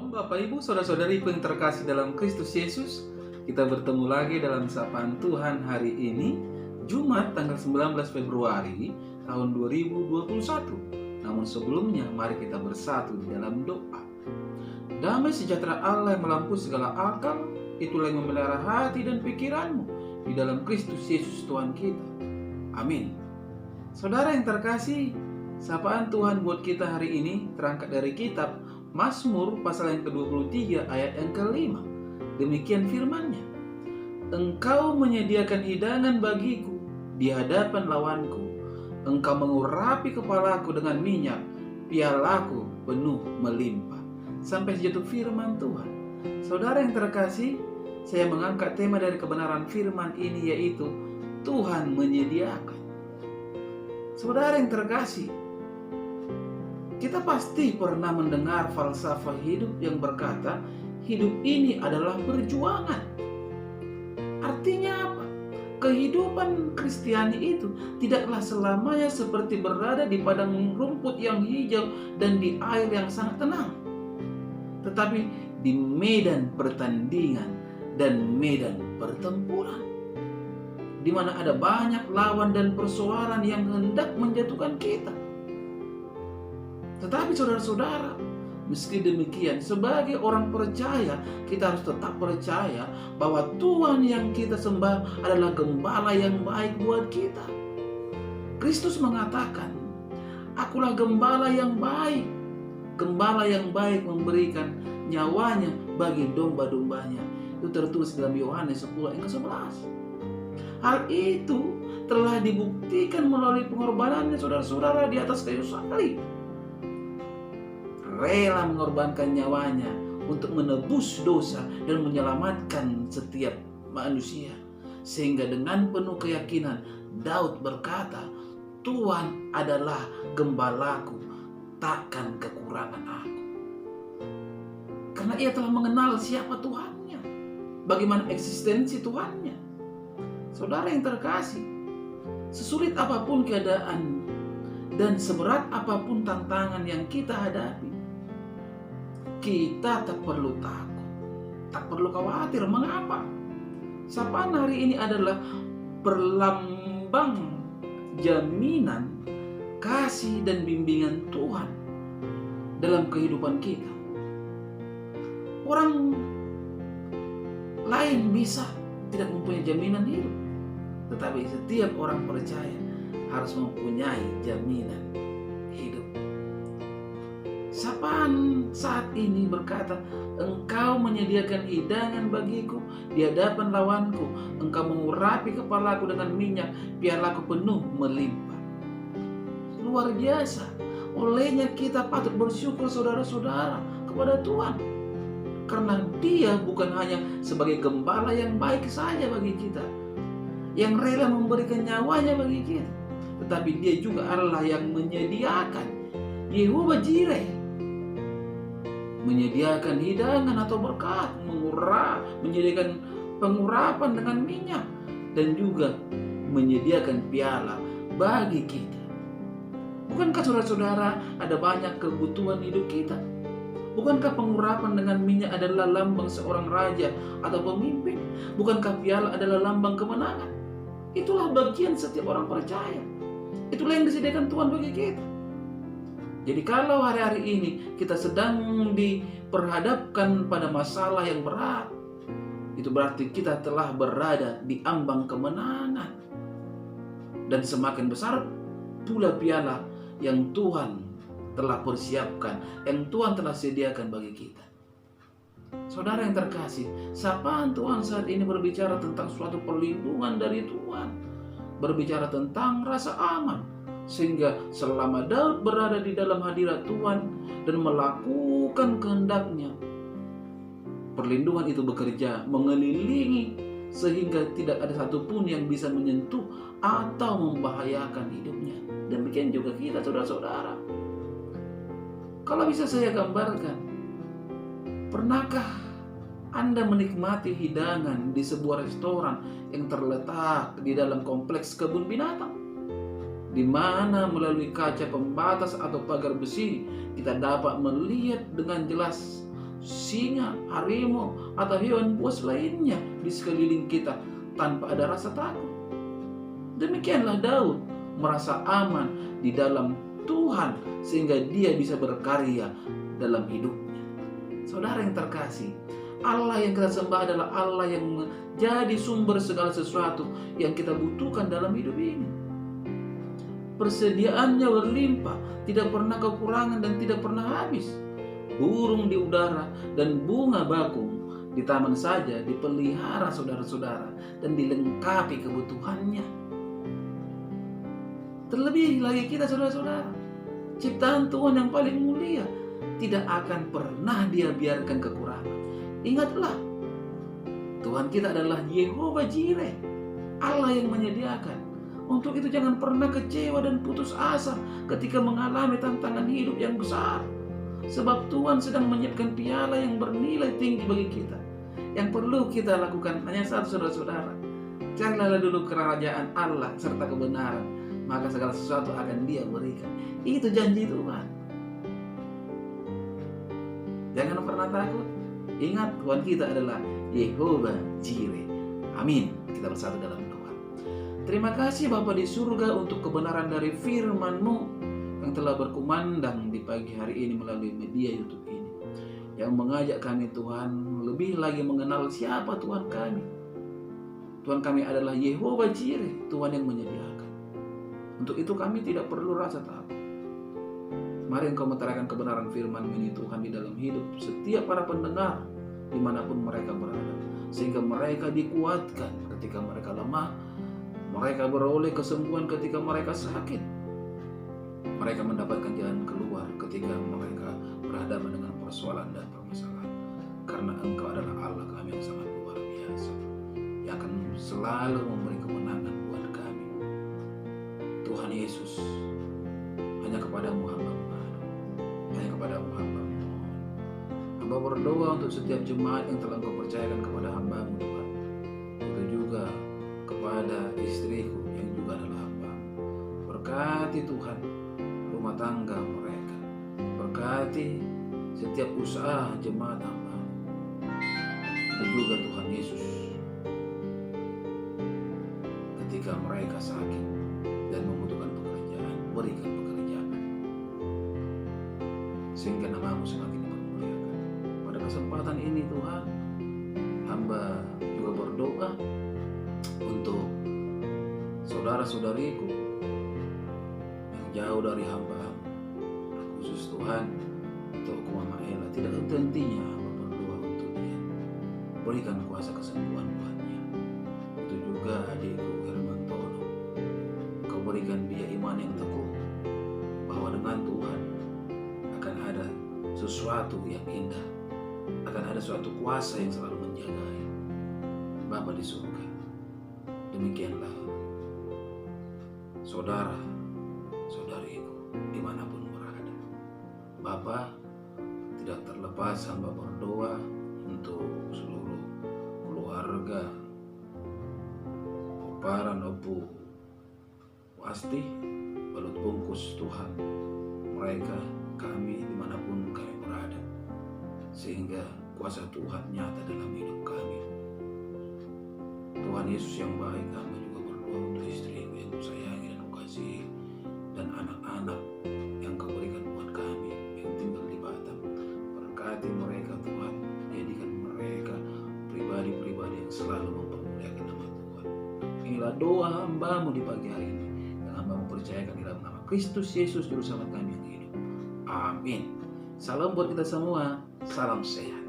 Shalom Bapak Ibu, Saudara-saudariku yang terkasih dalam Kristus Yesus. Kita bertemu lagi dalam sapaan Tuhan hari ini, Jumat tanggal 19 Februari tahun 2021. Namun sebelumnya mari kita bersatu di dalam doa. Damai sejahtera Allah yang melampaui segala akal, itulah yang memelihara hati dan pikiranmu di dalam Kristus Yesus Tuhan kita. Amin. Saudara yang terkasih, sapaan Tuhan buat kita hari ini terangkat dari kitab Mazmur pasal yang ke-23 ayat yang ke-5. Demikian firman-Nya. Engkau menyediakan hidangan bagiku di hadapan lawanku. Engkau mengurapi kepalaku dengan minyak, pialaku penuh melimpah. Sampai jatuh firman Tuhan. Saudara yang terkasih, saya mengangkat tema dari kebenaran firman ini, yaitu Tuhan menyediakan. Saudara yang terkasih, kita pasti pernah mendengar falsafah hidup yang berkata, hidup ini adalah perjuangan. Artinya apa? Kehidupan Kristiani itu tidaklah selamanya seperti berada di padang rumput yang hijau dan di air yang sangat tenang. Tetapi di medan pertandingan dan medan pertempuran, di mana ada banyak lawan dan persoalan yang hendak menjatuhkan kita. Tetapi saudara-saudara, meski demikian, sebagai orang percaya, kita harus tetap percaya bahwa Tuhan yang kita sembah adalah gembala yang baik buat kita. Kristus mengatakan, akulah gembala yang baik. Gembala yang baik memberikan nyawanya bagi domba-dombanya. Itu tertulis dalam Yohanes 10 ayat ke-11. Hal itu telah dibuktikan melalui pengorbanannya saudara-saudara di atas kayu salib. Rela mengorbankan nyawanya untuk menebus dosa dan menyelamatkan setiap manusia. Sehingga dengan penuh keyakinan Daud berkata, Tuhan adalah gembalaku, takkan kekurangan aku. Karena ia telah mengenal siapa Tuhannya, bagaimana eksistensi Tuhannya. Saudara yang terkasih, sesulit apapun keadaan dan seberat apapun tantangan yang kita hadapi, kita tak perlu takut, tak perlu khawatir. Mengapa? Sapaan hari ini adalah perlambang jaminan kasih dan bimbingan Tuhan dalam kehidupan kita. Orang lain bisa tidak mempunyai jaminan hidup, tetapi setiap orang percaya harus mempunyai jaminan hidup. Sapaan saat ini berkata, engkau menyediakan hidangan bagiku di hadapan lawanku. Engkau mengurapi kepalaku dengan minyak, pialaku penuh melimpah. Luar biasa. Olehnya kita patut bersyukur saudara-saudara kepada Tuhan. Karena Dia bukan hanya sebagai gembala yang baik saja bagi kita, yang rela memberikan nyawanya bagi kita, tetapi Dia juga adalah yang menyediakan. Yehova Jireh, menyediakan hidangan atau berkat, menyediakan pengurapan dengan minyak, dan juga menyediakan piala bagi kita. Bukankah saudara-saudara ada banyak kebutuhan hidup kita? Bukankah pengurapan dengan minyak adalah lambang seorang raja atau pemimpin? Bukankah piala adalah lambang kemenangan? Itulah bagian setiap orang percaya. Itulah yang disediakan Tuhan bagi kita. Jadi kalau hari-hari ini kita sedang diperhadapkan pada masalah yang berat, itu berarti kita telah berada di ambang kemenangan. Dan semakin besar pula piala yang Tuhan telah persiapkan, yang Tuhan telah sediakan bagi kita. Saudara yang terkasih, sapaan Tuhan saat ini berbicara tentang suatu perlindungan dari Tuhan, berbicara tentang rasa aman. Sehingga selama Daud berada di dalam hadirat Tuhan dan melakukan kehendak-Nya, perlindungan itu bekerja mengelilingi sehingga tidak ada satupun yang bisa menyentuh atau membahayakan hidupnya. Demikian juga kita saudara-saudara. Kalau bisa saya gambarkan, pernahkah Anda menikmati hidangan di sebuah restoran yang terletak di dalam kompleks kebun binatang, di mana melalui kaca pembatas atau pagar besi kita dapat melihat dengan jelas singa, harimau, atau hewan buas lainnya di sekeliling kita tanpa ada rasa takut. Demikianlah Daud merasa aman di dalam Tuhan sehingga dia bisa berkarya dalam hidupnya. Saudara yang terkasih, Allah yang kita sembah adalah Allah yang menjadi sumber segala sesuatu yang kita butuhkan dalam hidup ini. Persediaannya berlimpah, tidak pernah kekurangan dan tidak pernah habis. Burung di udara dan bunga bakung di taman saja dipelihara saudara-saudara dan dilengkapi kebutuhannya. Terlebih lagi kita saudara-saudara, ciptaan Tuhan yang paling mulia, tidak akan pernah Dia biarkan kekurangan. Ingatlah, Tuhan kita adalah Yehova Jireh, Allah yang menyediakan. Untuk itu jangan pernah kecewa dan putus asa ketika mengalami tantangan hidup yang besar. Sebab Tuhan sedang menyiapkan piala yang bernilai tinggi bagi kita. Yang perlu kita lakukan hanya satu saudara-saudara. Carilah dulu kerajaan Allah serta kebenaran, maka segala sesuatu akan Dia berikan. Itu janji Tuhan. Jangan pernah takut. Ingat, Tuhan kita adalah Yehova Jireh. Amin. Kita bersatu dalam doa. Terima kasih Bapa di surga untuk kebenaran dari firman-Mu yang telah berkumandang di pagi hari ini melalui media YouTube ini, yang mengajak kami Tuhan lebih lagi mengenal siapa Tuhan kami. Tuhan kami adalah Yehova Jireh, Tuhan yang menyediakan. Untuk itu kami tidak perlu rasa takut. Mari Engkau meterangkan kebenaran firman ini Tuhan di dalam hidup setiap para pendengar dimanapun mereka berada, sehingga mereka dikuatkan ketika mereka lemah, mereka beroleh kesembuhan ketika mereka sakit, mereka mendapatkan jalan keluar ketika mereka berhadapan dengan persoalan dan permasalahan. Karena Engkau adalah Allah kami yang sangat luar biasa, yang akan selalu memberi kemenangan buat kami. Tuhan Yesus, hanya kepadamu hamba mengadu, hanya kepadamu hamba mohon. Hamba berdoa untuk setiap jemaat yang telah Engkau percayakan kepada hamba-Mu Tuhan. Itu juga kepada istriku yang juga adalah hamba-Mu. Berkati Tuhan rumah tangga mereka, berkati setiap usaha jemaat hamba-Mu. Dan juga Tuhan Yesus, ketika mereka sakit dan membutuhkan pekerjaan, berikan pekerjaan sehingga nama-Mu semakin dipermuliakan. Pada kesempatan ini Tuhan, hamba juga berdoa untuk saudara-saudariku yang jauh dari hamba-Mu, khusus Tuhan untuk Mama Ella. Tidak henti-hentinya hamba berdoa untuk dia, berikan kuasa kesembuhan buatnya. Itu juga adikku Herman Tono, Kau berikan dia iman yang teguh bahwa dengan Tuhan akan ada sesuatu yang indah, akan ada suatu kuasa yang selalu menjagai. Bapa di surga, demikianlah saudara-saudariku dimanapun berada. Bapa, tidak terlepas hamba berdoa untuk seluruh keluarga Oparan Opu Wasti, Balut Bungkus Tuhan, mereka, kami dimanapun kami berada, sehingga kuasa Tuhan nyata dalam hidup kami. Tuhan Yesus yang baik, kami juga berdoa untuk istriku yang Ku sayangi dan Ku kasihi, dan anak-anak yang Kau berikan buat kami yang tinggal di Batam. Berkati mereka Tuhan, jadikan mereka pribadi-pribadi yang selalu mempermuliakan nama Tuhan. Inilah doa hamba-Mu di pagi hari ini, yang hamba-Mu percayakan di dalam nama Kristus Yesus Juru Selamat kami yang hidup. Amin. Salam buat kita semua, salam sehat.